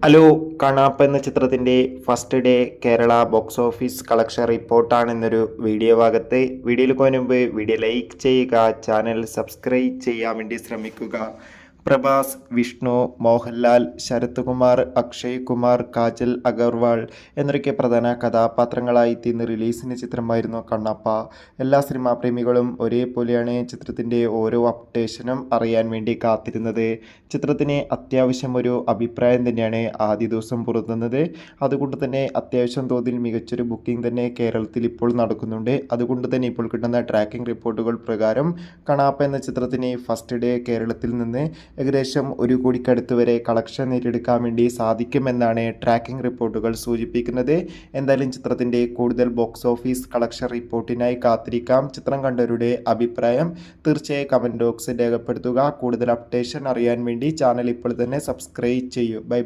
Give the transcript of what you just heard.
Hello, കണാപ്പ് എന്ന ചിത്രത്തിൻ്റെ first day Kerala box office collection റിപ്പോർട്ടാണ് ഇന്നൊരു വീഡിയോ ഭാഗത്ത്. വീഡിയോയിൽ പോകുന്നതിന് മുമ്പ് വീഡിയോ ലൈക്ക് ചെയ്യുക, ചാനൽ സബ്സ്ക്രൈബ് ചെയ്യാൻ വേണ്ടി ശ്രമിക്കുക. പ്രഭാസ്, വിഷ്ണു, മോഹൻലാൽ, ശരത് കുമാർ, അക്ഷയ് കുമാർ, കാജൽ അഗർവാൾ എന്നൊക്കെ പ്രധാന കഥാപാത്രങ്ങളായി എത്തുന്ന റിലീസിൻ്റെ ചിത്രമായിരുന്നു കണ്ണപ്പ. എല്ലാ സിനിമാ പ്രേമികളും ഒരേപോലെയാണ് ചിത്രത്തിൻ്റെ ഓരോ അപ്ഡേഷനും അറിയാൻ വേണ്ടി കാത്തിരുന്നത്. ചിത്രത്തിന് അത്യാവശ്യം ഒരു അഭിപ്രായം തന്നെയാണ് ആദ്യ ദിവസം പുറത്തുന്നത്. അതുകൊണ്ട് തന്നെ അത്യാവശ്യം തോതിൽ മികച്ചൊരു ബുക്കിംഗ് തന്നെ കേരളത്തിൽ ഇപ്പോൾ നടക്കുന്നുണ്ട്. അതുകൊണ്ട് തന്നെ ഇപ്പോൾ കിട്ടുന്ന ട്രാക്കിംഗ് റിപ്പോർട്ടുകൾ പ്രകാരം കണാപ്പ എന്ന ചിത്രത്തിന് ഫസ്റ്റ് ഡേ കേരളത്തിൽ നിന്ന് ഏകദേശം 1 കോടിക്കടുത്ത് വരെ കളക്ഷൻ നേടിയെടുക്കാൻ വേണ്ടി സാധിക്കുമെന്നാണ് ട്രാക്കിംഗ് റിപ്പോർട്ടുകൾ സൂചിപ്പിക്കുന്നത്. എന്തായാലും ചിത്രത്തിൻ്റെ കൂടുതൽ ബോക്സ് ഓഫീസ് കളക്ഷൻ റിപ്പോർട്ടിനായി കാത്തിരിക്കാം. ചിത്രം കണ്ടവരുടെ അഭിപ്രായം തീർച്ചയായും കമൻറ്റ് ബോക്സിൽ രേഖപ്പെടുത്തുക. കൂടുതൽ അപ്ഡേഷൻ അറിയാൻ വേണ്ടി ചാനൽ ഇപ്പോൾ തന്നെ സബ്സ്ക്രൈബ് ചെയ്യൂ. ബൈ.